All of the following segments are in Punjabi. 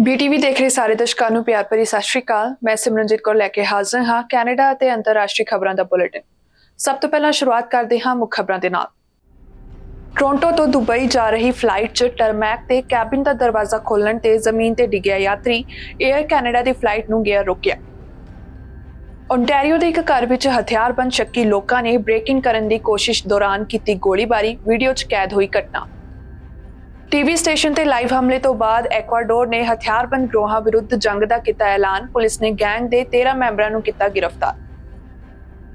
BTV देख रहे ਸਾਰੇ ਦਰਸ਼ਕਾਂ ਨੂੰ ਪਿਆਰ ਭਰੀ ਸਤਿ ਸ਼੍ਰੀ ਅਕਾਲ। ਮੈਂ ਸਿਮਰਨਜੀਤ ਕੌਰ ਲੈ ਕੇ ਹਾਜ਼ਰ ਹਾਂ ਕੈਨੇਡਾ ਅਤੇ ਅੰਤਰਰਾਸ਼ਟਰੀ ਖਬਰਾਂ ਦਾ ਬੁਲੇਟਿਨ। ਸਭ ਤੋਂ ਪਹਿਲਾਂ ਸ਼ੁਰੂਆਤ ਕਰਦੇ ਹਾਂ ਮੁੱਖ ਖਬਰਾਂ ਦੇ ਨਾਲ। ਟੋਰਾਂਟੋ ਤੋਂ ਦੁਬਈ ਜਾ ਰਹੀ ਫਲਾਈਟ 'ਚ ਟਰਮੈਕ ਤੇ ਕੈਬਿਨ ਦਾ ਦਰਵਾਜ਼ਾ ਖੋਲਣ ਤੇ ਜ਼ਮੀਨ ਤੇ ਡਿੱਗਿਆ ਯਾਤਰੀ ਏਅਰ ਕੈਨੇਡਾ ਦੀ ਫਲਾਈਟ ਨੂੰ ਗਿਆ ਰੋਕਿਆ। ਓਨਟਾਰੀਓ ਦੇ ਇੱਕ ਘਰ ਵਿੱਚ ਹਥਿਆਰਬੰਦ ਸ਼ੱਕੀ ਲੋਕਾਂ ਨੇ ਬ੍ਰੇਕਿੰਗ ਕਰਨ ਦੀ ਕੋਸ਼ਿਸ਼ ਦੌਰਾਨ ਕੀਤੀ ਗੋਲੀਬਾਰੀ, ਵੀਡੀਓ 'ਚ ਕੈਦ ਹੋਈ ਘਟਨਾ। टीवी स्टेशन ते लाइव हमले तो बाद एक्वाडोर ने हथियारबंद ग्रोहां विरुद्ध जंग दा किता ऐलान। पुलिस ने गैंग दे 13 मैंबरां नूं किता गिरफ्तार।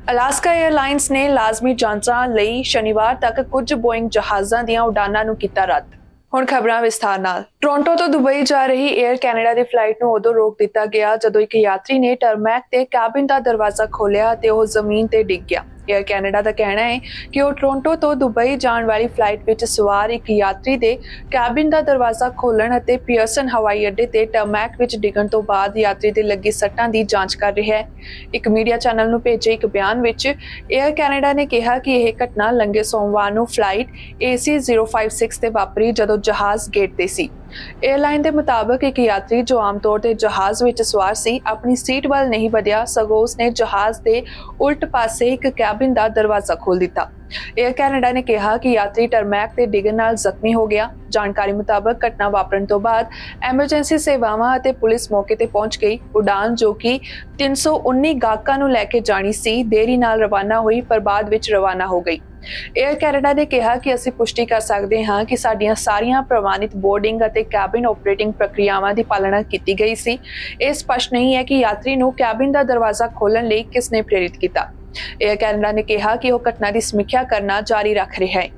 अलास्का एयरलाइंस ने लाजमी जांचां लई शनिवार तक कुछ बोइंग जहाज़ां दीआं उड़ानां नूं किता रद्द। ਹੁਣ ਖਬਰਾਂ ਵਿਸਥਾਰ ਨਾਲ। ਟੋਰਾਂਟੋ ਤੋਂ ਦੁਬਈ ਜਾ ਰਹੀ ਏਅਰ ਕੈਨੇਡਾ ਦੀ ਫਲਾਈਟ ਨੂੰ ਉਦੋਂ ਰੋਕ ਦਿੱਤਾ ਗਿਆ ਜਦੋਂ ਇੱਕ ਯਾਤਰੀ ਨੇ ਟਰਮੈਕ ਤੇ ਕੈਬਿਨ ਦਾ ਦਰਵਾਜ਼ਾ ਖੋਲ੍ਹਿਆ ਤੇ ਉਹ ਜ਼ਮੀਨ ਤੇ ਡਿੱਗ ਗਿਆ। ਏਅਰ ਕੈਨੇਡਾ ਦਾ ਕਹਿਣਾ ਹੈ ਕਿ ਉਹ ਟੋਰਾਂਟੋ ਤੋਂ ਦੁਬਈ ਜਾਣ ਵਾਲੀ ਫਲਾਈਟ ਵਿੱਚ ਸਵਾਰ ਇੱਕ ਯਾਤਰੀ ਦੇ ਕੈਬਿਨ ਦਾ ਦਰਵਾਜ਼ਾ ਖੋਲ੍ਹਣ ਅਤੇ ਪੀਅਰਸਨ ਹਵਾਈ ਅੱਡੇ ਤੇ ਟਰਮੈਕ ਵਿੱਚ ਡਿੱਗਣ ਤੋਂ ਬਾਅਦ ਯਾਤਰੀ ਦੇ ਲੱਗੀ ਸੱਟਾਂ ਦੀ ਜਾਂਚ ਕਰ ਰਿਹਾ ਹੈ। ਇੱਕ ਮੀਡੀਆ ਚੈਨਲ ਨੂੰ ਭੇਜੇ ਇੱਕ ਬਿਆਨ ਵਿੱਚ ਏਅਰ ਕੈਨੇਡਾ ਨੇ ਕਿਹਾ ਕਿ ਇਹ ਘਟਨਾ ਲੰਘੇ ਸੋਮਵਾਰ ਨੂੰ ਫਲਾਈਟ AC 056 ਤੇ ਵਾਪਰੀ ਜਦੋਂ ਜਹਾਜ਼ ਗੇਟ ਤੇ ਸੀ। एयरलाइन के मुताबिक एक यात्री जो आमतौर पर जहाज विच सवार सी अपनी सीट वाल नहीं बढ़िया, सगों उसने जहाज के उल्ट पासे एक कैबिन का दरवाजा खोल दिता। एयर कैनेडा ने कहा कि यात्री टरमैक ते डिगन नाल जख्मी हो गया। जानकारी मुताबिक घटना वापरन तो बाद एमरजेंसी सेवावां अते पुलिस मौके ते पहुंच गई। उड़ान जो कि 319 गाहकां नूं लैके जानी सी देरी नाल रवाना हुई पर बाद विच रवाना हो गई। एयर कैनेडा ने कहा कि ਅਸੀਂ ਪੁਸ਼ਟੀ ਕਰ ਸਕਦੇ ਹਾਂ ਕਿ ਸਾਡੀਆਂ ਸਾਰੀਆਂ ਪ੍ਰਮਾਣਿਤ ਬੋਰਡਿੰਗ ਅਤੇ ਕੈਬਿਨ ਆਪਰੇਟਿੰਗ ਪ੍ਰਕਿਰਿਆਵਾਂ ਦੀ ਪਾਲਣਾ ਕੀਤੀ ਗਈ ਸੀ। ਇਹ ਸਪਸ਼ਟ ਨਹੀਂ ਹੈ ਕਿ ਯਾਤਰੀ ਨੂੰ ਕੈਬਿਨ ਦਾ ਦਰਵਾਜ਼ਾ ਖੋਲ੍ਹਣ ਲਈ ਕਿਸ ਨੇ ਪ੍ਰੇਰਿਤ ਕੀਤਾ। ਏਅਰ ਕੈਨੇਡਾ ਨੇ ਕਿਹਾ ਕਿ ਉਹ ਘਟਨਾ ਦੀ ਸਮੀਖਿਆ ਕਰਨਾ ਜਾਰੀ ਰੱਖ ਰਿਹਾ ਹੈ।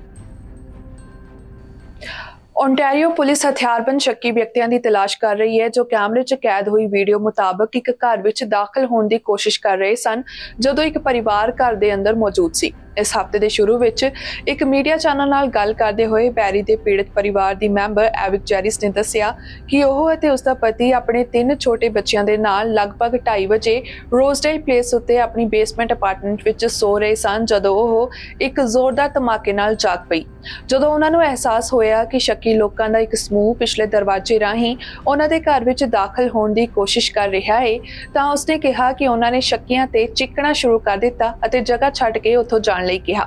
ओनटारियो पुलिस हथियारबंद शक्की व्यक्तियों की तलाश कर रही है जो कैमरे 'ਚ कैद हुई वीडियो मुताबिक एक घर विच दाखिल होने की कोशिश कर रहे सन जदों एक परिवार घर के अंदर मौजूद सी। इस हफ्ते के शुरू विच एक मीडिया चैनल नाल गल करते हुए बैरी के पीड़ित परिवार की मैंबर एविक जैरिस ने दस्सिया कि वह ते उसका पति अपने 3 छोटे बच्चों के नाल लगभग 2:30 बजे रोजडेल प्लेस उत्ते अपनी बेसमेंट अपार्टमेंट विच सो रहे सन जदों वह एक जोरदार धमाके नाल जाग पई। जदों उन्हां नूं एहसास होया कि शक्की लोकां दा एक समूह पिछले दरवाजे राहीं उन्हां दे घर विच दाखिल होने की कोशिश कर रहा है तां उसने कहा कि उन्हां ने शक्कियां ते चिकना शुरू कर दिता अते जगह छड्ड के उत्थों जाण लई कहा।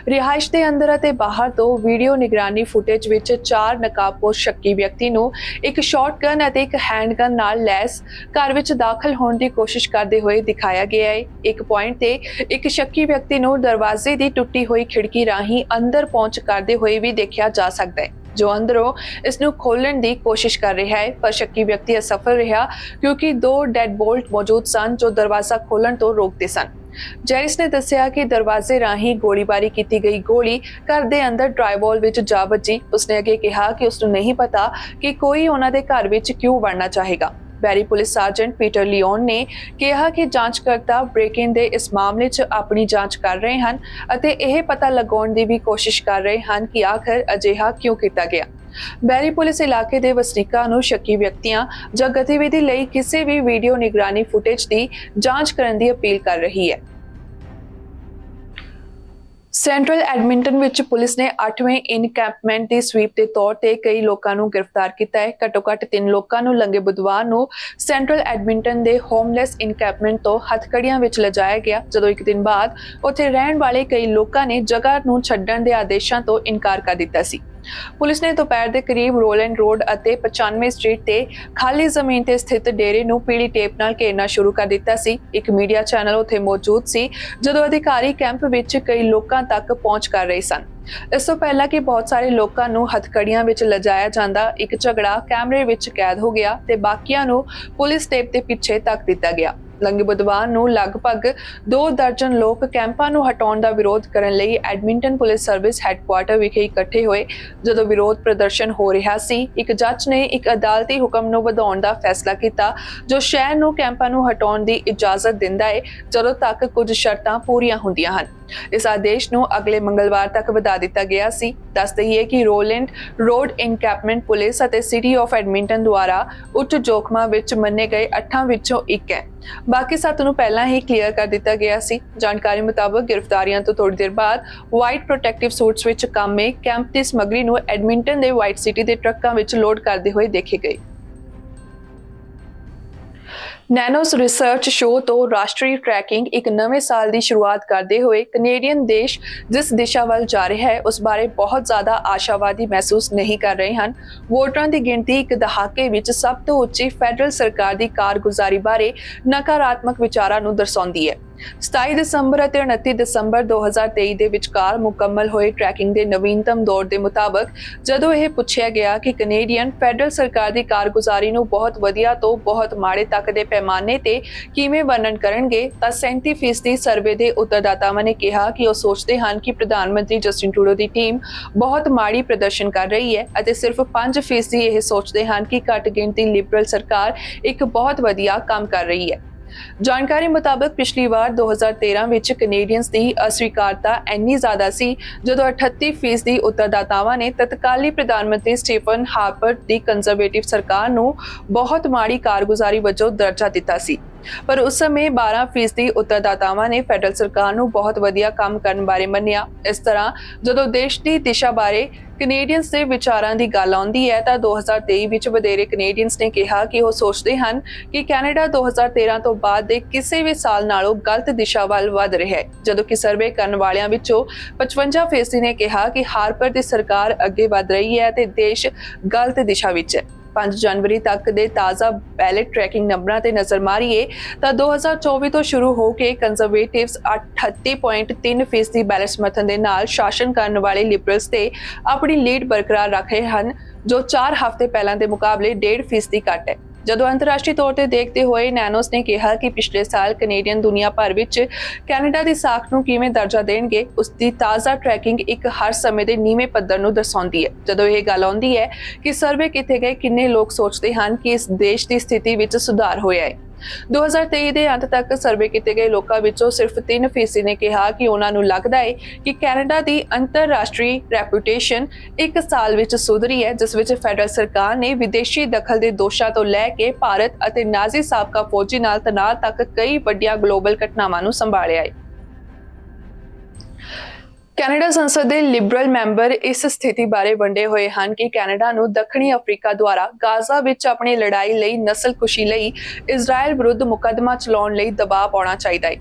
रिहाइश के अंदर अते बाहर तो वीडियो निगरानी फुटेज विच 4 नकाबपोश शक्की व्यक्ति नूं एक शॉटगन अते एक हैंडगन नाल लैस घर विच दाखिल होने की कोशिश करते हुए दिखाया गया है। एक पॉइंट ते एक शक्की व्यक्ति नूं दरवाजे की टुटी हुई खिड़की राहीं अंदर पहुंच करते हुए भी देखा जा सकता है जो अंदरों इसनूं खोलण की कोशिश कर रहा है पर शक्की व्यक्ति असफल रहा क्योंकि 2 डेड बोल्ट मौजूद सन जो दरवाजा खोलण तो रोकते सन। जैरिस ने दस्सिया कि दरवाजे राहीं गोलीबारी की गई गोली घर दे अंदर ड्राईवॉल विच जा बजी। उसने अगे कहा कि उसनूं नहीं पता कि कोई उन्हां दे घर विच क्यों वड़ना चाहेगा। बैरी पुलिस सार्जेंट पीटर लियोन ने कहा कि जांचकर्ता ब्रेक-इन दे इस मामले 'च अपनी जांच कर रहे हैं अते यह पता लगाउण दी भी कोशिश कर रहे हैं कि आखिर अजिहा क्यों किया गया। बैरी पुलिस इलाके के वसनीकां नूं शक्की व्यक्तियां जां गतिविधि लई किसी भी वीडियो निगरानी फुटेज की जांच करने की अपील कर रही है। सेंट्रल एडमिंटन विच पुलिस ने 8वें इनकैंपमेंट की स्वीप के तौर पर कई लोगों को गिरफ्तार किया है। घट्टो घट्ट 3 लोगों को लंघे बुधवार को सेंट्रल एडमिंटन के होमलैस इनकैंपमेंट तो हथकड़ियां विच लिजाया गया जदों एक दिन बाद उत्थे रहण वाले कई लोगों ने जगह नूं छड्डण के आदेशों तो इनकार कर दिता सी। पुलिस ने दोपहर के करीब रोलैंड रोड अते 95 स्ट्रीट ते खाली जमीन ते स्थित डेरे नूं पीली टेप नाल घेरना शुरू कर दिता सी। एक मीडिया चैनल उत्थे मौजूद सी जदों अधिकारी कैंप विच कई लोकां तक पहुंच कर रहे सन। इस तो पहला कि बहुत सारे लोगों नूं हथकड़ियां विच लिजाया जांदा एक झगड़ा कैमरे विच कैद हो गया ते बाकियां नूं पुलिस टेप ते पिछे तक दिता गया। लंघे बुधवार नूं लगभग 2 दर्जन लोग कैंपां नूं हटाउण दा विरोध करन लई एडमिंटन पुलिस सर्विस हैडकुआटर विखे इकट्ठे होए। जदों विरोध प्रदर्शन हो रहा सी एक जज ने एक अदालती हुक्म नूं वधाउण दा फैसला कीता जो शहर नूं कैंपां नूं हटाउण दी इजाजत दिंदा है जदों तक कुछ शर्तां पूरीआं हुंदियां हन। इस आदेश नूं अगले मंगलवार तक वधा दिता गया सी। दस दईए कि रोलैंड रोड इनकैंपमेंट पुलिस अते सिटी ऑफ एडमिंटन द्वारा उच्च जोखमां विच मन्ने गए 8 विचों एक है। बाकी 7 नूं पहलां ही क्लीयर कर दिता गया सी। जानकारी मुताबिक गिरफ्तारियां तो थोड़ी देर बाद वाइट प्रोटेक्टिव सूट्स विच कामे कैंप की समग्री नूं एडमिंटन दे वाइट सिटी दे ट्रकां विच लोड करदे होए देखे गए। ਨੈਨੋਸ ਰਿਸਰਚ ਸ਼ੋਅ ਤੋਂ ਰਾਸ਼ਟਰੀ ਟਰੈਕਿੰਗ ਇੱਕ ਨਵੇਂ ਸਾਲ ਦੀ ਸ਼ੁਰੂਆਤ ਕਰਦੇ ਹੋਏ ਕੈਨੇਡੀਅਨ ਦੇਸ਼ ਜਿਸ ਦਿਸ਼ਾ ਵੱਲ ਜਾ ਰਿਹਾ ਹੈ ਉਸ ਬਾਰੇ ਬਹੁਤ ਜ਼ਿਆਦਾ ਆਸ਼ਾਵਾਦੀ ਮਹਿਸੂਸ ਨਹੀਂ ਕਰ ਰਹੇ ਹਨ। ਵੋਟਰਾਂ ਦੀ ਗਿਣਤੀ ਇੱਕ ਦਹਾਕੇ ਵਿੱਚ ਸਭ ਤੋਂ ਉੱਚੀ ਫੈਡਰਲ ਸਰਕਾਰ ਦੀ ਕਾਰਗੁਜ਼ਾਰੀ ਬਾਰੇ ਨਕਾਰਾਤਮਕ ਵਿਚਾਰਾਂ ਨੂੰ ਦਰਸਾਉਂਦੀ ਹੈ। 27 ਦਸੰਬਰ ਅਤੇ 29 ਦਸੰਬਰ 2023 ਦੇ ਵਿਚਕਾਰ ਮੁਕੰਮਲ ਹੋਏ ਟਰੈਕਿੰਗ ਦੇ ਨਵੀਨਤਮ ਦੌਰ ਦੇ ਮੁਤਾਬਕ ਜਦੋਂ ਇਹ ਪੁੱਛਿਆ ਗਿਆ ਕਿ ਕੈਨੇਡੀਅਨ ਫੈਡਰਲ ਸਰਕਾਰ ਦੀ ਕਾਰਗੁਜ਼ਾਰੀ ਨੂੰ ਬਹੁਤ ਵਧੀਆ ਤੋਂ ਬਹੁਤ ਮਾੜੇ ਤੱਕ ਦੇ ਪੈਮਾਨੇ ਤੇ ਕਿਵੇਂ ਵਰਣਨ ਕਰਨਗੇ ਤਾਂ 37% ਸਰਵੇ ਦੇ ਉੱਤਰਦਾਤਾਵਾਂ ਨੇ ਕਿਹਾ ਕਿ ਉਹ ਸੋਚਦੇ ਹਨ ਕਿ ਪ੍ਰਧਾਨ ਮੰਤਰੀ ਜਸਟਿਨ ਟਰੂਡੋ ਦੀ ਟੀਮ ਬਹੁਤ ਮਾੜੀ ਪ੍ਰਦਰਸ਼ਨ ਕਰ ਰਹੀ ਹੈ ਅਤੇ ਸਿਰਫ 5% ਇਹ ਸੋਚਦੇ ਹਨ ਕਿ ਘੱਟ ਗਿਣਤੀ ਲਿਬਰਲ ਸਰਕਾਰ ਇੱਕ ਬਹੁਤ ਵਧੀਆ ਕੰਮ ਕਰ ਰਹੀ ਹੈ। ਜਾਣਕਾਰੀ ਮੁਤਾਬਕ ਪਿਛਲੀ ਵਾਰ 2013 ਵਿੱਚ ਕੈਨੇਡੀਅਨਸ ਦੀ ਅਸਵੀਕਾਰਤਾ ਇੰਨੀ ਜ਼ਿਆਦਾ ਸੀ ਜਦੋਂ 38% ਦੀ ਉੱਤਰਦਾਤਾਵਾਂ ਨੇ ਤਤਕਾਲੀ ਪ੍ਰਧਾਨ ਮੰਤਰੀ ਸਟੀਫਨ ਹਾਰਪਰ ਦੀ ਕੰਜ਼ਰਵੇਟਿਵ ਸਰਕਾਰ ਨੂੰ ਬਹੁਤ ਮਾੜੀ ਕਾਰਗੁਜ਼ਾਰੀ ਵਜੋਂ ਦਰਜਾ ਦਿੱਤਾ ਸੀ। ਪਰ ਉਸ ਸਮੇਂ 12% ਦੀ ਉੱਤਰਦਾਤਾਵਾਂ ਨੇ ਫੈਡਰਲ ਸਰਕਾਰ ਨੂੰ ਬਹੁਤ ਵਧੀਆ ਕੰਮ ਕਰਨ ਬਾਰੇ ਮੰਨਿਆ। ਇਸ ਤਰ੍ਹਾਂ ਜਦੋਂ ਦੇਸ਼ ਦੀ ਦਿਸ਼ਾ ਬਾਰੇ ਕੈਨੇਡੀਅਨਸ ਦੇ ਵਿਚਾਰਾਂ ਦੀ ਗੱਲ ਆਉਂਦੀ ਹੈ ਤਾਂ 2023 ਵਿੱਚ ਵਧੇਰੇ ਕੈਨੇਡੀਅਨਸ ਨੇ ਕਿਹਾ ਕਿ ਉਹ ਸੋਚਦੇ ਹਨ ਕਿ ਕੈਨੇਡਾ 2013 ਤੋਂ ਬਾਅਦ ਦੇ ਕਿਸੇ ਵੀ ਸਾਲ ਨਾਲੋਂ ਗਲਤ ਦਿਸ਼ਾ ਵੱਲ ਵਧ ਰਿਹਾ ਹੈ, ਜਦੋਂ ਕਿ ਸਰਵੇ ਕਰਨ ਵਾਲਿਆਂ ਵਿੱਚੋਂ 55% ਨੇ ਕਿਹਾ ਕਿ ਹਾਰਪਰ ਦੀ ਸਰਕਾਰ ਅੱਗੇ ਵਧ ਰਹੀ ਹੈ ਤੇ ਦੇਸ਼ ਗਲਤ ਦਿਸ਼ਾ ਵਿੱਚ ਹੈ। 5 ਜਨਵਰੀ ਤੱਕ ਦੇ ਤਾਜ਼ਾ ਬੈਲਟ ਟਰੈਕਿੰਗ ਨੰਬਰਾਂ ਤੇ ਨਜ਼ਰ ਮਾਰੀਏ ਤਾਂ 2024 ਤੋਂ ਸ਼ੁਰੂ ਹੋ ਕੇ ਕੰਜ਼ਰਵੇਟਿਵਸ 38.3% ਦੀ ਬੈਲਟ ਸਮਰਥਨ ਦੇ ਨਾਲ ਸ਼ਾਸਨ ਕਰਨ ਵਾਲੇ ਲਿਬਰਲਸ ਤੇ ਆਪਣੀ ਲੀਡ ਬਰਕਰਾਰ ਰੱਖ ਰਹੇ ਹਨ, ਜੋ 4 ਹਫ਼ਤੇ ਪਹਿਲਾਂ ਦੇ ਮੁਕਾਬਲੇ 1.5% ਦੀ ਘੱਟ ਹੈ। ਜਦੋਂ ਅੰਤਰਰਾਸ਼ਟਰੀ ਤੌਰ ਤੇ ਦੇਖਦੇ ਹੋਏ ਨੈਨੋਸ ਨੇ ਕਿਹਾ ਕਿ ਪਿਛਲੇ ਸਾਲ ਕੈਨੇਡੀਅਨ ਦੁਨੀਆ ਭਰ ਵਿੱਚ ਕੈਨੇਡਾ ਦੀ ਸਾਖ ਨੂੰ ਕਿਵੇਂ ਦਰਜਾ ਦੇਣਗੇ, ਉਸ ਦੀ ਤਾਜ਼ਾ ਟਰੈਕਿੰਗ ਇੱਕ ਹਰ ਸਮੇਂ ਦੇ ਨੀਵੇਂ ਪੱਧਰ ਨੂੰ ਦਰਸਾਉਂਦੀ ਹੈ। ਜਦੋਂ ਇਹ ਗੱਲ ਆਉਂਦੀ ਹੈ ਕਿ ਸਰਵੇ ਕੀਤੇ ਗਏ ਕਿੰਨੇ ਲੋਕ ਸੋਚਦੇ ਹਨ ਕਿ ਇਸ ਦੇਸ਼ ਦੀ ਸਥਿਤੀ ਵਿੱਚ ਸੁਧਾਰ ਹੋਇਆ ਹੈ। 2023 ਦੇ ਅੰਤ ਤੱਕ ਸਰਵੇ ਕੀਤੇ ਗਏ ਲੋਕਾਂ ਵਿੱਚੋਂ ਸਿਰਫ 3% ਨੇ ਕਿਹਾ ਕਿ ਉਹਨਾਂ ਨੂੰ ਲੱਗਦਾ ਹੈ ਕਿ ਕੈਨੇਡਾ ਦੀ ਅੰਤਰਰਾਸ਼ਟਰੀ ਰੈਪੂਟੇਸ਼ਨ ਇੱਕ ਸਾਲ ਵਿੱਚ ਸੁਧਰੀ ਹੈ, ਜਿਸ ਵਿੱਚ ਫੈਡਰਲ ਸਰਕਾਰ ਨੇ ਵਿਦੇਸ਼ੀ ਦਖਲ ਦੇ ਦੋਸ਼ਾਂ ਤੋਂ ਲੈ ਕੇ ਭਾਰਤ ਅਤੇ ਨਾਜ਼ੀ ਸਾਬਕਾ ਫੌਜੀ ਨਾਲ ਤਣਾਅ ਤੱਕ ਕਈ ਵੱਡੀਆਂ ਗਲੋਬਲ ਘਟਨਾਵਾਂ ਨੂੰ ਸੰਭਾਲਿਆ ਹੈ। ਕੈਨੇਡਾ ਸੰਸਦ ਦੇ ਲਿਬਰਲ ਮੈਂਬਰ ਇਸ ਸਥਿਤੀ ਬਾਰੇ ਵੰਡੇ ਹੋਏ ਹਨ ਕਿ ਕੈਨੇਡਾ ਨੂੰ ਦੱਖਣੀ ਅਫਰੀਕਾ ਦੁਆਰਾ ਗਾਜ਼ਾ ਵਿੱਚ ਆਪਣੀ ਲੜਾਈ ਲਈ ਨਸਲਕੁਸ਼ੀ ਲਈ ਇਜ਼ਰਾਈਲ ਵਿਰੁੱਧ ਮੁਕੱਦਮਾ ਚਲਾਉਣ ਲਈ ਦਬਾਅ ਪਾਉਣਾ ਚਾਹੀਦਾ ਹੈ।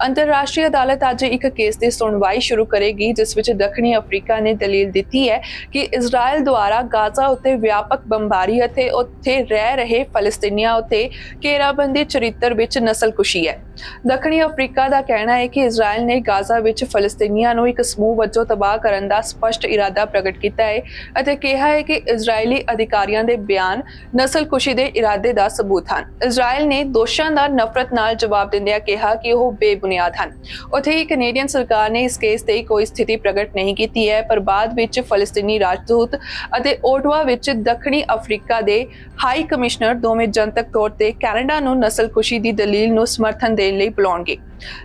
ਅੰਤਰਰਾਸ਼ਟਰੀ ਅਦਾਲਤ ਅੱਜ ਇੱਕ ਕੇਸ ਦੀ ਸੁਣਵਾਈ ਸ਼ੁਰੂ ਕਰੇਗੀ ਜਿਸ ਵਿੱਚ ਦੱਖਣੀ ਅਫਰੀਕਾ ਨੇ ਦਲੀਲ ਦਿੱਤੀ ਹੈ ਕਿ ਇਜ਼ਰਾਈਲ ਦੁਆਰਾ ਗਾਜ਼ਾ ਉੱਤੇ ਵਿਆਪਕ ਬੰਬਾਰੀ ਅਤੇ ਉੱਥੇ ਰਹਿ ਰਹੇ ਫਲਸਤੀਨੀਆਂ ਉੱਤੇ ਘੇਰਾਬੰਦੀ ਚਰਿੱਤਰ ਵਿੱਚ ਨਸਲਕੁਸ਼ੀ ਹੈ। ਦੱਖਣੀ ਅਫਰੀਕਾ ਦਾ ਕਹਿਣਾ ਹੈ ਕਿ ਇਜ਼ਰਾਈਲ ਨੇ ਗਾਜ਼ਾ ਵਿੱਚ ਫਲਸਤੀਨੀਆਂ ਨੂੰ ਇੱਕ ਸਮੂਹ ਵਜੋਂ ਤਬਾਹ ਕਰਨ ਦਾ ਸਪਸ਼ਟ ਇਰਾਦਾ ਪ੍ਰਗਟ ਕੀਤਾ ਹੈ ਅਤੇ ਕਿਹਾ ਹੈ ਕਿ ਇਜ਼ਰਾਈਲੀ ਅਧਿਕਾਰੀਆਂ ਦੇ ਬਿਆਨ ਨਸਲਕੁਸ਼ੀ ਦੇ ਇਰਾਦੇ ਦਾ ਸਬੂਤ ਹਨ। ਇਜ਼ਰਾਈਲ ਨੇ ਦੋਸ਼ਾਂ ਦਾ ਨਫ਼ਰਤ ਨਾਲ ਜਵਾਬ ਦਿੰਦਿਆਂ ਕਿਹਾ ਕਿ ਉਹ ਬੇਬੁਨਿਆਦ ਹਨ। ਉੱਥੇ ਹੀ ਕੈਨੇਡੀਅਨ ਸਰਕਾਰ ਨੇ ਇਸ ਕੇਸ ਤੇ ਕੋਈ ਸਥਿਤੀ ਪ੍ਰਗਟ ਨਹੀਂ ਕੀਤੀ ਹੈ, ਪਰ ਬਾਅਦ ਵਿੱਚ ਫਲਸਤੀਨੀ ਰਾਜਦੂਤ ਅਤੇ ਓਟਵਾ ਵਿੱਚ ਦੱਖਣੀ ਅਫਰੀਕਾ ਦੇ ਹਾਈ ਕਮਿਸ਼ਨਰ ਦੋਵੇਂ ਜਨਤਕ ਤੌਰ ਤੇ ਕੈਨੇਡਾ ਨੂੰ ਨਸਲਕੁਸ਼ੀ ਦੀ ਦਲੀਲ ਨੂੰ ਸਮਰਥਨ ਦੇਣ ਲਈ ਬੁਲਾਉਣਗੇ।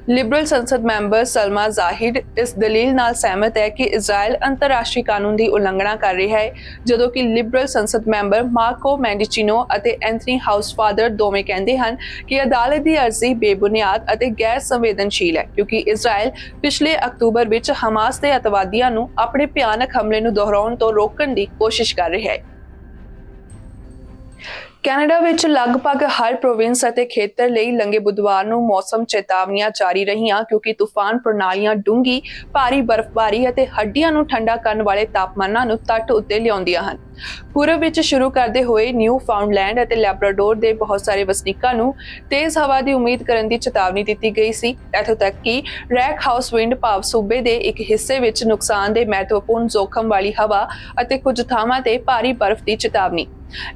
ਲਿਬਰਲ ਸੰਸਦ ਮੈਂਬਰ ਸਲਮਾ ਜ਼ਾਹਿਦ ਇਸ ਦਲੀਲ ਨਾਲ ਸਹਿਮਤ ਹੈ ਕਿ ਇਜ਼ਰਾਈਲ ਅੰਤਰਰਾਸ਼ਟਰੀ ਕਾਨੂੰਨ ਦੀ ਉਲੰਘਣਾ ਕਰ ਰਿਹਾ ਹੈ, ਜਦੋਂ ਕਿ ਲਿਬਰਲ ਸੰਸਦ ਮੈਂਬਰ ਮਾਰਕੋ ਮੈਂਡੀਚਿਨੋ ਅਤੇ ਐਂਥਨੀ ਹਾਊਸਫਾਦਰ ਦੋਵੇਂ ਕਹਿੰਦੇ ਹਨ ਕਿ ਅਦਾਲਤ ਦੀ ਅਰਜ਼ੀ ਬੇਬੁਨਿਆਦ ਅਤੇ ਗੈਰ ਸੰਵੇਦਨਸ਼ੀਲ ਹੈ, ਕਿਉਂਕਿ ਇਜ਼ਰਾਈਲ ਪਿਛਲੇ ਅਕਤੂਬਰ ਵਿੱਚ ਹਮਾਸ ਦੇ ਅਤਵਾਦੀਆਂ ਨੂੰ ਆਪਣੇ ਭਿਆਨਕ ਹਮਲੇ ਨੂੰ ਦੁਹਰਾਉਣ ਤੋਂ ਰੋਕਣ ਦੀ ਕੋਸ਼ਿਸ਼ ਕਰ ਰਿਹਾ ਹੈ। ਕੈਨੇਡਾ ਵਿੱਚ ਲਗਭਗ ਹਰ ਪ੍ਰੋਵਿੰਸ ਅਤੇ ਖੇਤਰ ਲਈ ਲੰਘੇ ਬੁੱਧਵਾਰ ਨੂੰ ਮੌਸਮ ਚੇਤਾਵਨੀਆਂ ਜਾਰੀ ਰਹੀਆਂ, ਕਿਉਂਕਿ ਤੂਫਾਨ ਪ੍ਰਣਾਲੀਆਂ ਡੂੰਘੀ ਭਾਰੀ ਬਰਫ਼ਬਾਰੀ ਅਤੇ ਹੱਡੀਆਂ ਨੂੰ ਠੰਡਾ ਕਰਨ ਵਾਲੇ ਤਾਪਮਾਨਾਂ ਨੂੰ ਤੱਟ ਉੱਤੇ ਲਿਆਉਂਦੀਆਂ ਹਨ। ਪੂਰਬ ਵਿੱਚ ਸ਼ੁਰੂ ਕਰਦੇ ਹੋਏ ਨਿਊ ਫਾਊਂਡਲੈਂਡ ਅਤੇ ਲੈਬਰਾਡੋਰ ਦੇ ਬਹੁਤ ਸਾਰੇ ਵਸਨੀਕਾਂ ਨੂੰ ਤੇਜ਼ ਹਵਾ ਦੀ ਉਮੀਦ ਕਰਨ ਦੀ ਚੇਤਾਵਨੀ ਦਿੱਤੀ ਗਈ ਸੀ, ਇੱਥੋਂ ਤੱਕ ਕਿ ਰੈਕ ਹਾਊਸ ਵਿੰਡ ਭਾਵ ਸੂਬੇ ਦੇ ਇੱਕ ਹਿੱਸੇ ਵਿੱਚ ਨੁਕਸਾਨ ਦੇ ਮਹੱਤਵਪੂਰਨ ਜ਼ੋਖਮ ਵਾਲੀ ਹਵਾ ਅਤੇ ਕੁਝ ਥਾਵਾਂ ਤੇ ਭਾਰੀ ਬਰਫ਼ ਦੀ ਚੇਤਾਵਨੀ।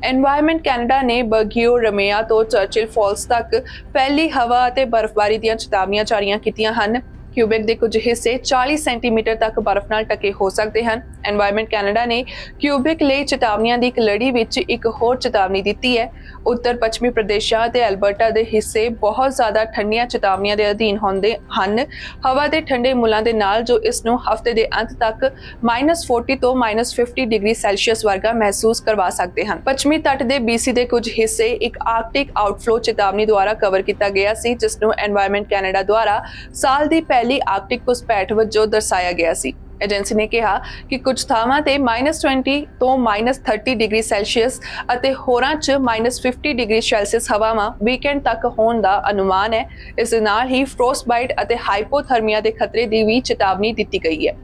ਐਨਵਾਇਰਨਮੈਂਟ ਕੈਨੇਡਾ ਨੇ ਬਰਗਿਓ ਰਮੇਆ ਤੋਂ ਚਰਚਿਲ ਫਾਲਸ ਤੱਕ ਫੈਲੀ ਹਵਾ ਅਤੇ ਬਰਫ਼ਬਾਰੀ ਦੀਆਂ ਚੇਤਾਵਨੀਆਂ ਜਾਰੀ ਕੀਤੀਆਂ ਹਨ। ਕਿਊਬੈਕ ਦੇ ਕੁਝ ਹਿੱਸੇ 40 ਸੈਂਟੀਮੀਟਰ ਤੱਕ ਬਰਫ਼ ਨਾਲ ਢਕੇ ਹੋ ਸਕਦੇ ਹਨ। ਐਨਵਾਇਰਨਮੈਂਟ ਕੈਨੇਡਾ ਨੇ ਕਿਊਬੈਕ ਲਈ ਚੇਤਾਵਨੀਆਂ ਦੀ ਇੱਕ ਲੜੀ ਵਿੱਚ ਇੱਕ ਹੋਰ ਚੇਤਾਵਨੀ ਦਿੱਤੀ ਹੈ। ਉੱਤਰ ਪੱਛਮੀ ਪ੍ਰਦੇਸ਼ਾਂ ਅਤੇ ਐਲਬਰਟਾ ਦੇ ਹਿੱਸੇ ਬਹੁਤ ਜ਼ਿਆਦਾ ਠੰਡੀਆਂ ਚੇਤਾਵਨੀਆਂ ਦੇ ਅਧੀਨ ਹੁੰਦੇ ਹਨ, ਹਵਾ ਦੇ ਠੰਡੇ ਮੁੱਲਾਂ ਦੇ ਨਾਲ, ਜੋ ਇਸ ਨੂੰ ਹਫ਼ਤੇ ਦੇ ਅੰਤ ਤੱਕ -40 ਤੋਂ -50 ਡਿਗਰੀ ਸੈਲਸੀਅਸ ਵਰਗਾ ਮਹਿਸੂਸ ਕਰਵਾ ਸਕਦੇ ਹਨ। ਪੱਛਮੀ ਤੱਟ ਦੇ BC ਦੇ ਕੁਝ ਹਿੱਸੇ ਇੱਕ ਆਰਕਟਿਕ ਆਊਟਫਲੋ ਚੇਤਾਵਨੀ ਦੁਆਰਾ ਕਵਰ ਕੀਤਾ ਗਿਆ ਸੀ, ਜਿਸ ਨੂੰ ਐਨਵਾਇਰਨਮੈਂਟ ਕੈਨੇਡਾ ਦੁਆਰਾ ਸਾਲ ਦੀ ਪਹਿਲੀ ਆਰਕਟਿਕ ਘੁਸਪੈਠ ਵਜੋਂ ਦਰਸਾਇਆ ਗਿਆ ਸੀ। ਏਜੰਸੀ ਨੇ ਕਿਹਾ ਕਿ ਕੁਝ ਥਾਵਾਂ ਤੇ -20 ਤੋਂ -30 ਡਿਗਰੀ ਸੈਲਸੀਅਸ ਅਤੇ ਹੋਰਾਂ 'ਚ -50 ਡਿਗਰੀ ਸੈਲਸੀਅਸ ਹਵਾਵਾਂ ਵੀਕਐਂਡ ਤੱਕ ਹੋਣ ਦਾ ਅਨੁਮਾਨ ਹੈ। ਇਸ ਦੇ ਨਾਲ ਹੀ ਫਰੋਸਟਬਾਈਟ ਅਤੇ ਹਾਈਪੋਥਰਮੀਆ ਦੇ ਖਤਰੇ ਦੀ ਵੀ ਚੇਤਾਵਨੀ ਦਿੱਤੀ ਗਈ ਹੈ।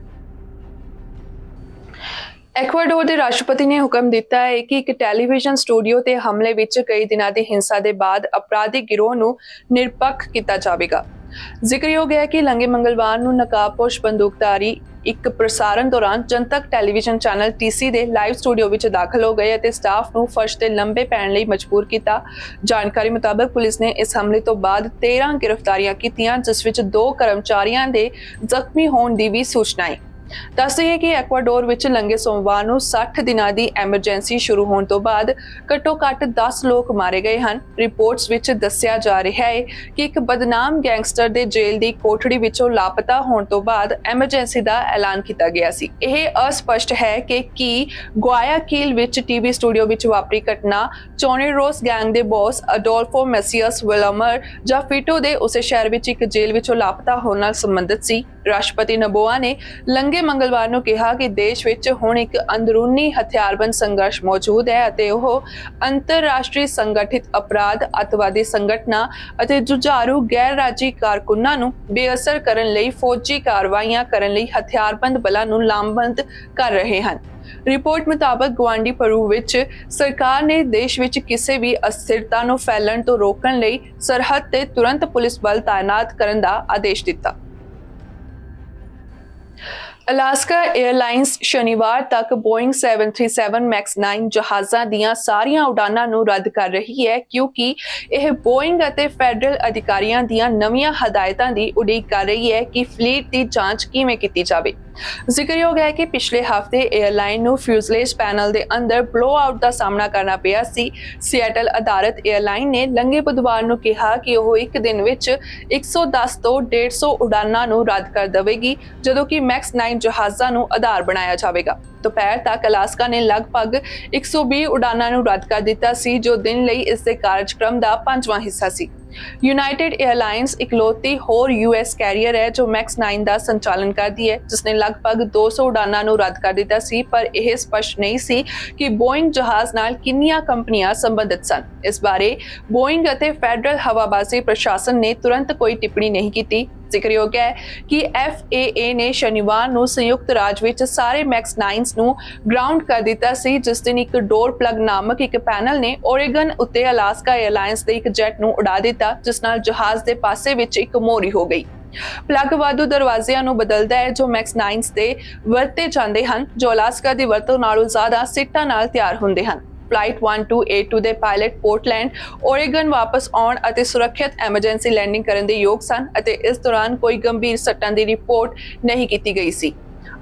ਐਕਵਾਡੋਰ ਦੇ ਰਾਸ਼ਟਰਪਤੀ ਨੇ ਹੁਕਮ ਦਿੱਤਾ ਹੈ ਕਿ ਇੱਕ ਟੈਲੀਵਿਜ਼ਨ ਸਟੂਡੀਓ ਤੇ ਹਮਲੇ ਵਿੱਚ ਕਈ ਦਿਨਾਂ ਦੀ ਹਿੰਸਾ ਦੇ ਬਾਅਦ ਅਪਰਾਧਿਕ ਗਿਰੋਹ ਨੂੰ ਨਿਰਪੱਖ ਕੀਤਾ ਜਾਵੇਗਾ। ਜ਼ਿਕਰਯੋਗ ਹੈ ਕਿ ਲੰਘੇ ਮੰਗਲਵਾਰ ਨੂੰ ਨਕਾਬਪੋਸ਼ ਬੰਦੂਕਧਾਰੀ ਇੱਕ ਪ੍ਰਸਾਰਣ ਦੌਰਾਨ ਜਨਤਕ ਟੈਲੀਵਿਜ਼ਨ ਚੈਨਲ TC ਦੇ ਲਾਈਵ ਸਟੂਡੀਓ ਵਿੱਚ ਦਾਖਲ ਹੋ ਗਏ ਅਤੇ ਸਟਾਫ ਨੂੰ ਫਰਸ਼ ਤੇ ਲੰਬੇ ਪੈਣ ਲਈ ਮਜਬੂਰ ਕੀਤਾ। ਜਾਣਕਾਰੀ ਮੁਤਾਬਕ ਪੁਲਿਸ ਨੇ ਇਸ ਹਮਲੇ ਤੋਂ ਬਾਅਦ 13 ਗ੍ਰਿਫਤਾਰੀਆਂ ਕੀਤੀਆਂ, ਜਿਸ ਵਿੱਚ 2 ਕਰਮਚਾਰੀਆਂ ਦੇ ਜ਼ਖਮੀ ਹੋਣ ਦੀ ਵੀ ਸੂਚਨਾ ਹੈ। ਦੱਸ ਦਈਏ ਕਿ ਐਕਵਾਡੋਰ ਵਿੱਚ ਲੰਘੇ ਸੋਮਵਾਰ ਨੂੰ 60 ਦਿਨਾਂ ਦੀ ਐਮਰਜੈਂਸੀ ਸ਼ੁਰੂ ਹੋਣ ਤੋਂ ਬਾਅਦ ਘੱਟੋ-ਘੱਟ 10 ਲੋਕ ਮਾਰੇ ਗਏ ਹਨ। ਰਿਪੋਰਟਸ ਵਿੱਚ ਦੱਸਿਆ ਜਾ ਰਿਹਾ ਹੈ ਕਿ ਇੱਕ ਬਦਨਾਮ ਗੈਂਗਸਟਰ ਦੇ ਜੇਲ੍ਹ ਦੀ ਕੋਠੜੀ ਵਿੱਚੋਂ ਲਾਪਤਾ ਹੋਣ ਤੋਂ ਬਾਅਦ ਐਮਰਜੈਂਸੀ ਦਾ ਐਲਾਨ ਕੀਤਾ ਗਿਆ ਸੀ। ਇਹ ਅਸਪਸ਼ਟ ਹੈ ਕਿ ਕੀ ਗੁਆਇਆਕੀਲ ਵਿੱਚ ਟੀਵੀ ਸਟੂਡੀਓ ਵਿੱਚ ਵਾਪਰੀ ਘਟਨਾ ਚੋਨੇਰੋਸ ਗੈਂਗ ਦੇ ਬੌਸ ਅਡੋਲਫੋ ਮੈਸੀਅਸ ਵਿਲਮਰ ਜਾਂ ਫਿਟੋ ਦੇ ਉਸੇ ਸ਼ਹਿਰ ਵਿੱਚ ਇੱਕ ਜੇਲ੍ਹ ਵਿੱਚੋਂ ਲਾਪਤਾ ਹੋਣ ਨਾਲ ਸੰਬੰਧਿਤ ਸੀ। ਰਾਸ਼ਟਰਪਤੀ ਨਬੋਆ ਨੇ ਲੰਘੇ ਮੰਗਲਵਾਰ ਨੂੰ ਕਿਹਾ ਕਿ ਦੇਸ਼ ਵਿੱਚ ਹੁਣ ਇੱਕ ਅੰਦਰੂਨੀ ਹਥਿਆਰਬੰਦ ਸੰਘਰਸ਼ ਮੌਜੂਦ ਹੈ ਅਤੇ ਉਹ ਅੰਤਰਰਾਸ਼ਟਰੀ ਸੰਗਠਿਤ ਅਪਰਾਧ, ਅੱਤਵਾਦੀ ਸੰਗਠਨਾਂ ਅਤੇ ਜੁਝਾਰੂ ਗੈਰ-ਰਾਜੀ ਕਾਰਕੁਨਾਂ ਨੂੰ ਬੇਅਸਰ ਕਰਨ ਲਈ ਫੌਜੀ ਕਾਰਵਾਈਆਂ ਕਰਨ ਲਈ ਹਥਿਆਰਬੰਦ ਬਲਾਂ ਨੂੰ ਲਾਮਬੰਦ ਕਰ ਰਹੇ ਹਨ। ਰਿਪੋਰਟ ਮੁਤਾਬਕ ਗੁਆਂਢੀ ਪਰੂ ਵਿੱਚ ਸਰਕਾਰ ਨੇ ਦੇਸ਼ ਵਿੱਚ ਕਿਸੇ ਵੀ ਅਸਥਿਰਤਾ ਨੂੰ ਫੈਲਣ ਤੋਂ ਰੋਕਣ ਲਈ ਸਰਹੱਦ ਤੇ ਤੁਰੰਤ ਪੁਲਿਸ ਬਲ ਤਾਇਨਾਤ ਕਰਨ ਦਾ ਆਦੇਸ਼ ਦਿੱਤਾ। ਅਲਾਸਕਾ 에ਅਰਲਾਈਨਸ ਸ਼ਨੀਵਾਰ ਤੱਕ ਬੋਇੰਗ 737 ਮੈਕਸ 9 ਜਹਾਜ਼ਾਂ ਦੀਆਂ ਸਾਰੀਆਂ ਉਡਾਨਾਂ ਨੂੰ ਰੱਦ ਕਰ ਰਹੀ ਹੈ, ਕਿਉਂਕਿ ਇਹ ਬੋਇੰਗ ਅਤੇ ਫੈਡਰਲ ਅਧਿਕਾਰੀਆਂ ਦੀਆਂ ਨਵੀਆਂ ਹਦਾਇਤਾਂ ਦੀ ਉਡੀਕ ਕਰ ਰਹੀ ਹੈ ਕਿ ਫਲੀਟ ਦੀ ਜਾਂਚ ਕਿਵੇਂ ਕੀਤੀ ਜਾਵੇ। ਜ਼ਿਕਰਯੋਗ ਹੈ ਕਿ ਪਿਛਲੇ ਹਫ਼ਤੇ 에ਅਰਲਾਈਨ ਨੂੰ ਫਿਊਜ਼ਲੇਜ ਪੈਨਲ ਦੇ ਅੰਦਰ ਬਲੋਆਊਟ ਦਾ ਸਾਹਮਣਾ ਕਰਨਾ ਪਿਆ ਸੀ। ਸਿਐਟਲ ਆਧਾਰਿਤ 에ਅਰਲਾਈਨ ਨੇ ਲੰਘੇ ਬੁੱਧਵਾਰ ਨੂੰ ਕਿਹਾ ਕਿ ਉਹ ਇੱਕ ਦਿਨ ਵਿੱਚ 110 ਤੋਂ 150 ਉਡਾਨਾਂ ਨੂੰ ਰੱਦ ਕਰ ਦੇਵੇਗੀ, ਜਦੋਂ ਕਿ ਮੈਕਸ 9 ਜਹਾਜ਼ਾਂ ਨੂੰ ਆਧਾਰ ਬਣਾਇਆ ਜਾਵੇਗਾ। ਦੁਪਹਿਰ ਤੱਕ ਅਲਾਸਕਾ ਨੇ ਲਗਭਗ 120 ਉਡਾਨਾਂ ਨੂੰ ਰੱਦ ਕਰ ਦਿੱਤਾ ਸੀ, ਜੋ ਦਿਨ ਲਈ ਇਸ ਦੇ ਕਾਰਜਕ੍ਰਮ ਦਾ 5ਵਾਂ ਹਿੱਸਾ ਸੀ। ਯੂਨਾਈਟਿਡ 에ਅਰਲਾਈਨਸ ਇਕਲੌਤੀ ਹੋਰ US ਕੈਰੀਅਰ ਹੈ ਜੋ ਮੈਕਸ 9 ਦਾ ਸੰਚਾਲਨ ਕਰਦੀ ਹੈ, ਜਿਸਨੇ ਲਗਭਗ 200 ਉਡਾਨਾਂ ਨੂੰ ਰੱਦ ਕਰ ਦਿੱਤਾ ਸੀ, ਪਰ ਇਹ ਸਪਸ਼ਟ ਨਹੀਂ ਸੀ ਕਿ ਬੋਇੰਗ ਜਹਾਜ਼ ਨਾਲ ਕਿੰਨੀਆਂ ਕੰਪਨੀਆਂ ਸੰਬੰਧਿਤ ਸਨ। ਇਸ ਬਾਰੇ ਬੋਇੰਗ ਅਤੇ ਫੈਡਰਲ ਹਵਾਬਾਜ਼ੀ ਪ੍ਰਸ਼ਾਸਨ ਨੇ ਤੁਰੰਤ ਕੋਈ ਟਿੱਪਣੀ ਨਹੀਂ ਕੀਤੀ। ਜ਼ਿਕਰਯੋਗ ਹੈ ਕਿ FAA ਨੇ ਸ਼ਨੀਵਾਰ ਨੂੰ ਸੰਯੁਕਤ ਰਾਜ ਵਿੱਚ ਸਾਰੇ ਮੈਕਸ 9s ਨੂੰ ਗਰਾਊਂਡ ਕਰ ਦਿੱਤਾ ਸੀ, ਜਿਸ ਦਿਨ ਇੱਕ ਡੋਰ ਪਲੱਗ ਨਾਮਕ ਇੱਕ ਪੈਨਲ ਨੇ ਓਰੇਗਨ ਉੱਤੇ ਅਲਾਸਕਾ 에ਅਰਲਾਈਨਸ ਦੇ ਇੱਕ ਜੈਟ ਨੂੰ ਉਡਾ ਦਿੱਤਾ, ਜਿਸ ਨਾਲ ਜਹਾਜ਼ ਦੇ ਪਾਸੇ ਵਿੱਚ ਇੱਕ ਮੋਰੀ ਹੋ ਗਈ। ਪਲੱਗ ਵਾਧੂ ਦਰਵਾਜ਼ਿਆਂ ਨੂੰ ਬਦਲਦਾ ਹੈ ਜੋ ਮੈਕਸ 9s ਦੇ ਵਰਤੇ ਜਾਂਦੇ ਹਨ, ਜੋ ਅਲਾਸਕਾ ਦੀ ਵਰਤੋਂ ਨਾਲੋਂ ਜ਼ਿਆਦਾ ਸੀਟਾਂ ਨਾਲ ਤਿਆਰ ਹੁੰਦੇ ਹਨ। ਫਲਾਈਟ 1282 ਦੇ ਪਾਇਲਟ ਪੋਰਟਲੈਂਡ, ਓਰੇਗਨ ਵਾਪਸ ਆਉਣ ਅਤੇ ਸੁਰੱਖਿਅਤ ਐਮਰਜੈਂਸੀ ਲੈਂਡਿੰਗ ਕਰਨ ਦੇ ਯੋਗ ਸਨ ਅਤੇ ਇਸ ਦੌਰਾਨ ਕੋਈ ਗੰਭੀਰ ਸੱਟਾਂ ਦੀ ਰਿਪੋਰਟ ਨਹੀਂ ਕੀਤੀ ਗਈ ਸੀ।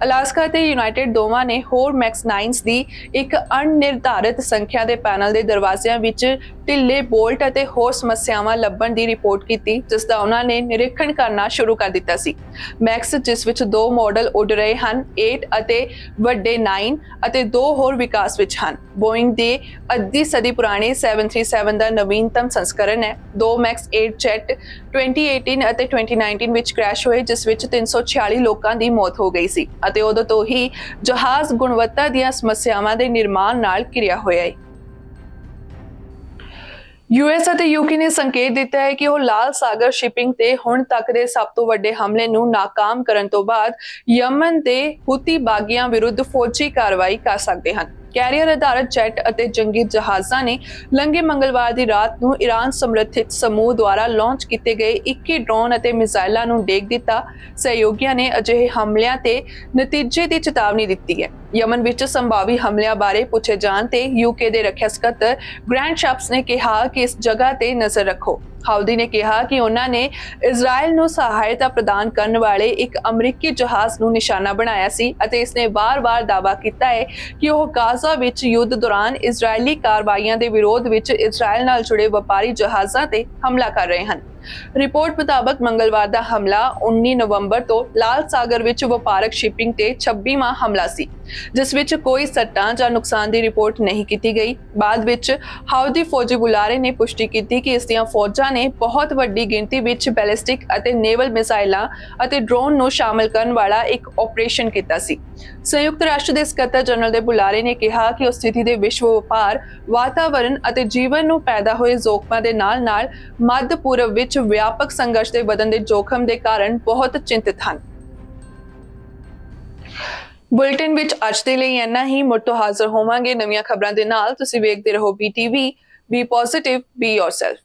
ਅਲਾਸਕਾ ਤੇ ਯੂਨਾਈਟਿਡ ਦੋਵਾਂ ਨੇ ਹੋਰ ਮੈਕਸ 9s ਦੀ ਇੱਕ ਅਣਨਿਰਧਾਰਿਤ ਸੰਖਿਆ ਦੇ ਪੈਨਲ ਦੇ ਦਰਵਾਜ਼ਿਆਂ ਵਿੱਚ ਢਿੱਲੇ ਬੋਲਟ ਅਤੇ ਹੋਰ ਸਮੱਸਿਆਵਾਂ ਲੱਭਣ ਦੀ ਰਿਪੋਰਟ ਕੀਤੀ, ਜਿਸ ਦਾ ਉਹਨਾਂ ਨੇ ਨਿਰੀਖਣ ਕਰਨਾ ਸ਼ੁਰੂ ਕਰ ਦਿੱਤਾ ਸੀ। ਮੈਕਸ, ਜਿਸ ਵਿੱਚ 2 ਮਾਡਲ ਉੱਡ ਰਹੇ ਹਨ, 8 ਅਤੇ ਵੱਡੇ 9 ਅਤੇ 2 ਹੋਰ ਵਿਕਾਸ ਵਿੱਚ ਹਨ। ਬੋਇੰਗ ਦੇ ਅੱਧੀ ਸਦੀ ਪੁਰਾਣੇ 737 ਦਾ ਨਵੀਨਤਮ ਸੰਸਕਰਣ ਹੈ। 2 ਮੈਕਸ 8 ਜੈਟ 2018 ਅਤੇ 2019 ਵਿੱਚ ਕ੍ਰੈਸ਼ ਹੋਏ, ਜਿਸ ਵਿੱਚ 346 ਲੋਕਾਂ ਦੀ ਮੌਤ ਹੋ ਗਈ ਸੀ ਅਤੇ ਉਦੋਂ ਤੋਂ ਹੀ ਜਹਾਜ਼ ਗੁਣਵੱਤਾ ਦੀਆਂ ਸਮੱਸਿਆਵਾਂ ਦੇ ਨਿਰਮਾਣ ਨਾਲ ਘਿਰਿਆ ਹੋਇਆ ਹੈ। US ਅਤੇ UK ਨੇ ਸੰਕੇਤ ਦਿੱਤਾ ਹੈ ਕਿ ਉਹ ਲਾਲ ਸਾਗਰ ਸ਼ਿਪਿੰਗ ਤੇ ਹੁਣ ਤੱਕ ਦੇ ਸਭ ਤੋਂ ਵੱਡੇ ਹਮਲੇ ਨੂੰ ਨਾਕਾਮ ਕਰਨ ਤੋਂ ਬਾਅਦ ਯਮਨ ਦੇ ਹੁਤੀ ਬਾਗੀਆਂ ਵਿਰੁੱਧ ਫੌਜੀ ਕਾਰਵਾਈ ਕਰ ਸਕਦੇ ਹਨ। ਕੈਰੀਅਰ ਆਧਾਰਿਤ ਜੈਟ ਅਤੇ ਜੰਗੀ ਜਹਾਜ਼ਾਂ ਨੇ ਲੰਘੇ ਮੰਗਲਵਾਰ ਦੀ ਰਾਤ ਨੂੰ ਈਰਾਨ ਸਮਰਥਿਤ ਸਮੂਹ ਦੁਆਰਾ ਲਾਂਚ ਕੀਤੇ ਗਏ 21 ਡਰੋਨ ਅਤੇ ਮਿਜ਼ਾਈਲਾਂ ਨੂੰ ਡੇਗ ਦਿੱਤਾ। ਸਹਿਯੋਗੀਆਂ ਨੇ ਅਜਿਹੇ ਹਮਲਿਆਂ ਤੇ ਨਤੀਜੇ ਦੀ ਚੇਤਾਵਨੀ ਦਿੱਤੀ ਹੈ। ਯਮਨ ਵਿੱਚ ਸੰਭਾਵੀ ਹਮਲਿਆਂ ਬਾਰੇ ਪੁੱਛੇ ਜਾਣ ਤੇ UK ਦੇ ਰੱਖਿਆ ਸਕੱਤਰ ਗ੍ਰੈਂਟ ਸ਼ਾਪਸ ਨੇ ਕਿਹਾ ਕਿ ਇਸ ਜਗ੍ਹਾ ਤੇ ਨਜ਼ਰ ਰੱਖੋ। ਹਾਊਦੀ ਨੇ ਕਿਹਾ ਕਿ ਉਹਨਾਂ ਨੇ ਇਜ਼ਰਾਈਲ ਨੂੰ ਸਹਾਇਤਾ ਪ੍ਰਦਾਨ ਕਰਨ ਵਾਲੇ ਇੱਕ ਅਮਰੀਕੀ ਜਹਾਜ਼ ਨੂੰ ਨਿਸ਼ਾਨਾ ਬਣਾਇਆ ਸੀ ਅਤੇ ਇਸਨੇ ਵਾਰ-ਵਾਰ ਦਾਅਵਾ ਕੀਤਾ ਹੈ ਕਿ ਉਹ ਗਾਜ਼ਾ ਵਿੱਚ ਯੁੱਧ ਦੌਰਾਨ ਇਜ਼ਰਾਈਲੀ ਕਾਰਵਾਈਆਂ ਦੇ ਵਿਰੋਧ ਵਿੱਚ ਇਜ਼ਰਾਈਲ ਨਾਲ ਜੁੜੇ ਵਪਾਰੀ ਜਹਾਜ਼ਾਂ ਤੇ ਹਮਲਾ ਕਰ ਰਹੇ ਹਨ। ਰਿਪੋਰਟ ਮੁਤਾਬਕ ਮੰਗਲਵਾਰ ਦਾ ਹਮਲਾ 19 ਨਵੰਬਰ ਤੋਂ ਲਾਲ ਸਾਗਰ ਵਿੱਚ ਵਪਾਰਕ ਸ਼ਿਪਿੰਗ ਤੇ 26ਵਾਂ ਹਮਲਾ ਸੀ, ਜਿਸ ਵਿੱਚ ਕੋਈ ਸੱਟਾਂ ਜਾਂ ਨੁਕਸਾਨ ਦੀ ਰਿਪੋਰਟ ਨਹੀਂ ਕੀਤੀ ਗਈ। ਬਾਅਦ ਵਿੱਚ ਹਾਊਦੀ ਫੌਜੀ ਬੁਲਾਰੇ ਨੇ ਪੁਸ਼ਟੀ ਕੀਤੀ ਕਿ ਇਸ ਦੀਆਂ ਫੌਜਾਂ ਨੇ ਬਹੁਤ ਵੱਡੀ ਗਿਣਤੀ ਵਿੱਚ ਬੈਲਿਸਟਿਕ ਅਤੇ ਨੇਵਲ ਮਿਸਾਈਲਾਂ ਅਤੇ ਡਰੋਨ ਨੂੰ ਸ਼ਾਮਲ ਕਰਨ ਵਾਲਾ ਇੱਕ ਆਪਰੇਸ਼ਨ ਕੀਤਾ ਸੀ। ਸੰਯੁਕਤ ਰਾਸ਼ਟਰ ਦੇ ਸਕੱਤਰ ਜਨਰਲ ਦੇ ਬੁਲਾਰੇ ਨੇ ਕਿਹਾ ਕਿ ਉਹ ਸਥਿਤੀ ਦੇ ਵਿਸ਼ਵ ਵਪਾਰ, ਵਾਤਾਵਰਣ ਅਤੇ ਜੀਵਨ ਨੂੰ ਪੈਦਾ ਹੋਏ ਜ਼ੋਖਮਾਂ ਦੇ ਨਾਲ-ਨਾਲ ਮੱਧ ਪੂਰਬ ਵਿੱਚ ਵਿਆਪਕ ਸੰਘਰਸ਼ ਦੇ ਵਧਣ ਦੇ ਜੋਖਮ ਦੇ ਕਾਰਨ ਬਹੁਤ ਚਿੰਤਿਤ ਹਨ। ਬੁਲੇਟਿਨ ਵਿੱਚ ਅੱਜ ਦੇ ਲਈ ਇੰਨਾ ਹੀ। ਮੁੜ ਤੋਂ ਹਾਜ਼ਰ ਹੋਵਾਂਗੇ ਨਵੀਆਂ ਖਬਰਾਂ ਦੇ ਨਾਲ। ਤੁਸੀਂ ਵੇਖਦੇ ਰਹੋ BTV, B positive, B yourself.